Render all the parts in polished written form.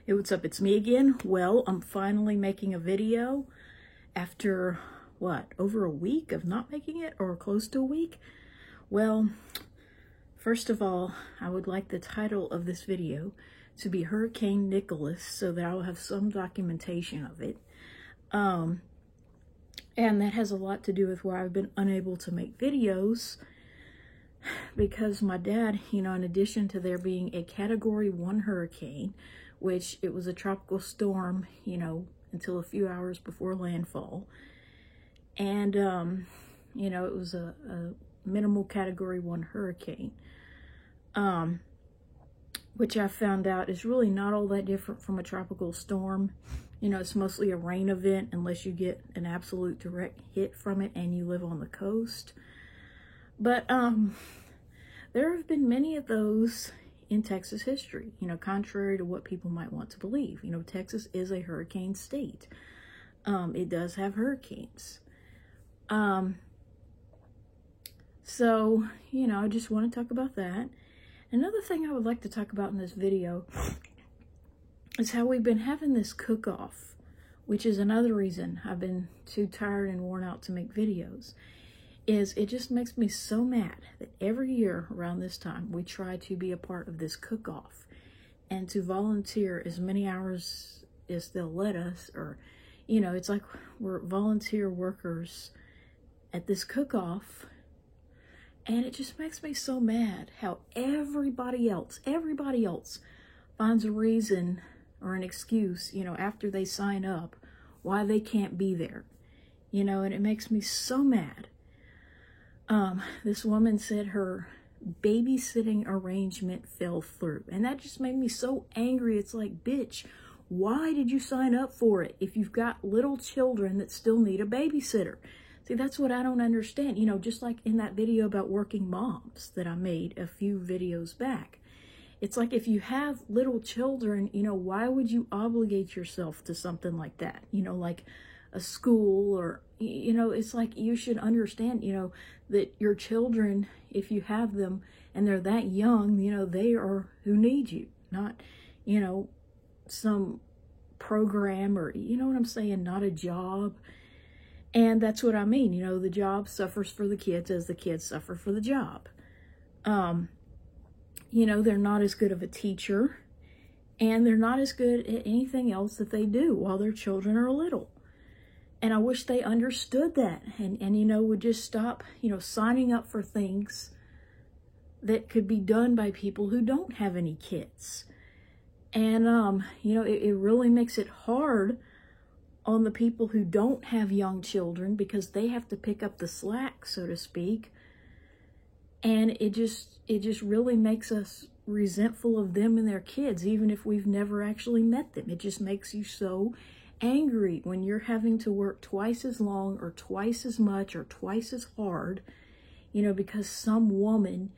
Hey, what's up? It's me again. Well, I'm finally making a video after, what, over a week of not making it, or close to a week? Well, first of all, I would like the title of this video to be Hurricane Nicholas so that I'll have some documentation of it. And that has a lot to do with why I've been unable to make videos, because my dad, in addition to there being a Category 1 hurricane, which it was a tropical storm, until a few hours before landfall. And, it was a minimal Category 1 hurricane, which I found out is really not all that different from a tropical storm. It's mostly a rain event unless you get an absolute direct hit from it and you live on the coast. But there have been many of those in Texas history, contrary to what people might want to believe. Texas is a hurricane state. It does have hurricanes. So, I just want to talk about that. Another thing I would like to talk about in this video is how we've been having this cook-off, which is another reason I've been too tired and worn out to make videos. It just makes me so mad that every year around this time we try to be a part of this cook-off and to volunteer as many hours as they'll let us, or it's like we're volunteer workers at this cook-off, and it just makes me so mad how everybody else finds a reason or an excuse, after they sign up, why they can't be there, and it makes me so mad. This woman said her babysitting arrangement fell through, and that just made me so angry. It's like, bitch, why did you sign up for it if you've got little children that still need a babysitter? See, that's what I don't understand. Just like in that video about working moms that I made a few videos back. It's like, if you have little children, why would you obligate yourself to something like that? Like a school, or, it's like you should understand, that your children, if you have them and they're that young, they are who need you, not, some program, or, what I'm saying, not a job. And that's what I mean. The job suffers for the kids as the kids suffer for the job. They're not as good of a teacher, and they're not as good at anything else that they do while their children are little. And I wish they understood that and would just stop, signing up for things that could be done by people who don't have any kids. And, it really makes it hard on the people who don't have young children, because they have to pick up the slack, so to speak. And it just really makes us resentful of them and their kids, even if we've never actually met them. It just makes you so angry when you're having to work twice as long or twice as much or twice as hard, because some woman,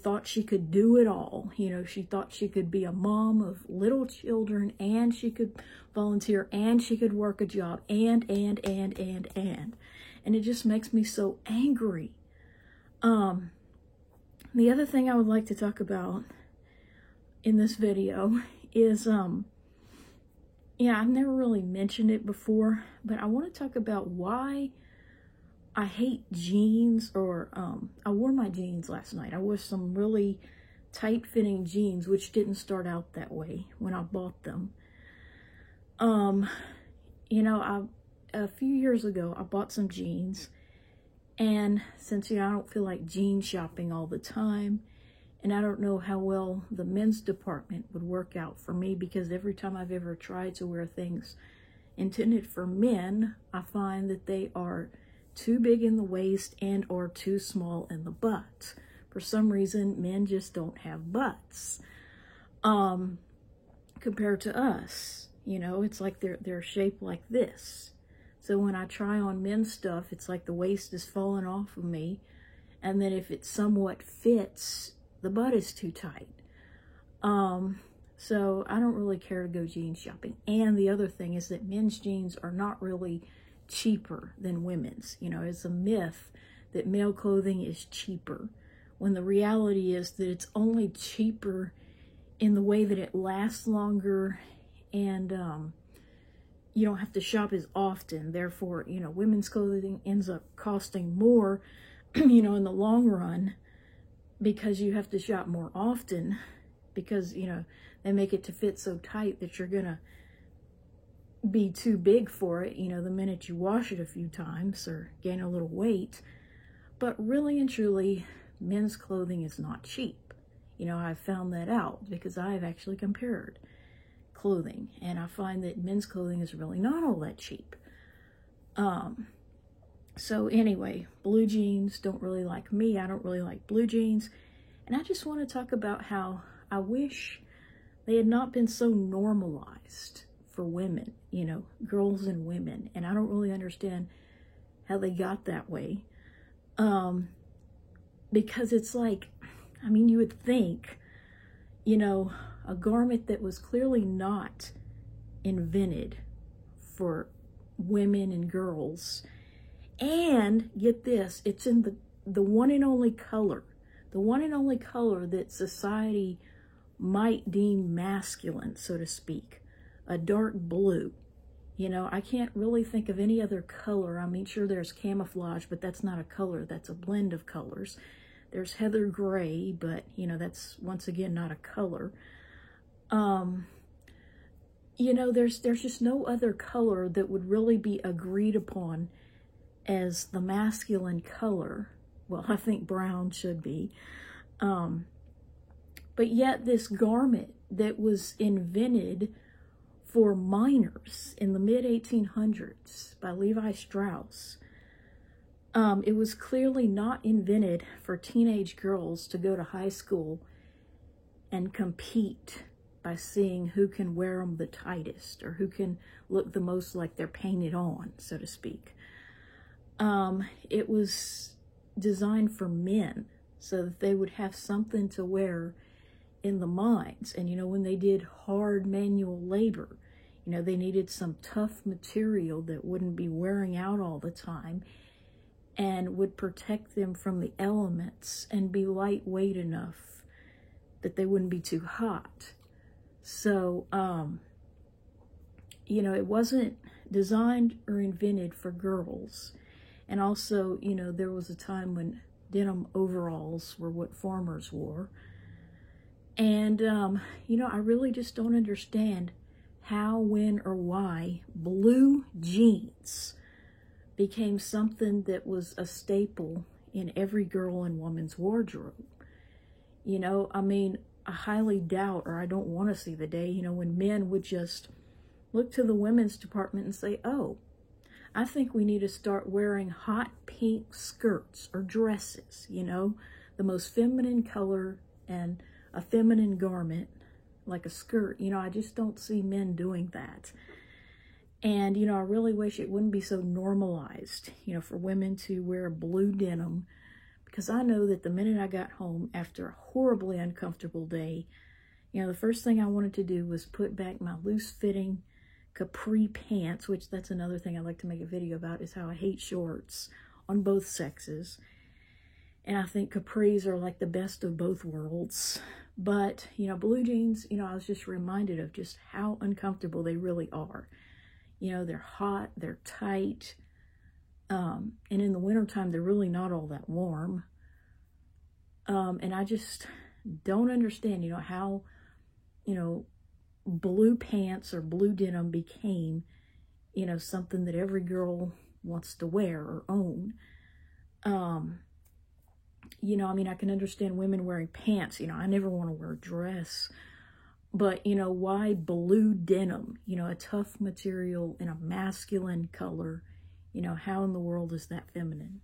thought she could do it all. She thought she could be a mom of little children, and she could volunteer, and she could work a job, and it just makes me so angry. The other thing I would like to talk about in this video is, I've never really mentioned it before, but I want to talk about why I hate jeans, or, I wore my jeans last night. I wore some really tight-fitting jeans, which didn't start out that way when I bought them. A few years ago, I bought some jeans, and since, I don't feel like jean shopping all the time, and I don't know how well the men's department would work out for me, because every time I've ever tried to wear things intended for men, I find that they are too big in the waist and or too small in the butt. For some reason, men just don't have butts, compared to us. It's like they're shaped like this. So when I try on men's stuff, it's like the waist is falling off of me, and then if it somewhat fits, the butt is too tight. So I don't really care to go jean shopping. And the other thing is that men's jeans are not really cheaper than women's. It's a myth that male clothing is cheaper, when the reality is that it's only cheaper in the way that it lasts longer and you don't have to shop as often. Therefore, you know, women's clothing ends up costing more, you know, in the long run, because you have to shop more often, because, you know, they make it to fit so tight that you're gonna be too big for it, you know, the minute you wash it a few times or gain a little weight. But really and truly, men's clothing is not cheap. You know, I've found that out because I've actually compared clothing, and I find that men's clothing is really not all that cheap. So anyway, blue jeans don't really like me. I don't really like blue jeans. And I just want to talk about how I wish they had not been so normalized for women, you know, girls and women. And I don't really understand how they got that way. Because it's like, I mean, you would think, you know, a garment that was clearly not invented for women and girls, and get this, it's in the one and only color, that society might deem masculine, so to speak, a dark blue. You know, I can't really think of any other color. I mean, sure, there's camouflage, but that's not a color. That's a blend of colors. There's heather gray, but, you know, that's, once again, not a color. You know, there's just no other color that would really be agreed upon as the masculine color. Well, I think brown should be. But yet this garment that was invented for minors in the mid-1800s by Levi Strauss, it was clearly not invented for teenage girls to go to high school and compete by seeing who can wear them the tightest or who can look the most like they're painted on, so to speak. It was designed for men so that they would have something to wear in the mines. And, you know, when they did hard manual labor, you know, they needed some tough material that wouldn't be wearing out all the time and would protect them from the elements and be lightweight enough that they wouldn't be too hot. So, you know, it wasn't designed or invented for girls. And also, you know, there was a time when denim overalls were what farmers wore. And, you know, I really just don't understand how, when, or why blue jeans became something that was a staple in every girl and woman's wardrobe. You know, I mean, I highly doubt, or I don't want to see the day, you know, when men would just look to the women's department and say, oh, I think we need to start wearing hot pink skirts or dresses, you know, the most feminine color and a feminine garment like a skirt. You know, I just don't see men doing that. And, you know, I really wish it wouldn't be so normalized, you know, for women to wear blue denim, because I know that the minute I got home after a horribly uncomfortable day, you know, the first thing I wanted to do was put back my loose-fitting capri pants, which that's another thing I'd like to make a video about, is how I hate shorts on both sexes. And I think capris are like the best of both worlds. But, you know, blue jeans, you know, I was just reminded of just how uncomfortable they really are. You know, they're hot, they're tight, and in the wintertime, they're really not all that warm. And I just don't understand, you know, how, you know, blue pants or blue denim became, you know, something that every girl wants to wear or own. You know, I mean, I can understand women wearing pants. You know, I never want to wear a dress. But, you know, why blue denim? You know, a tough material in a masculine color. You know, how in the world is that feminine?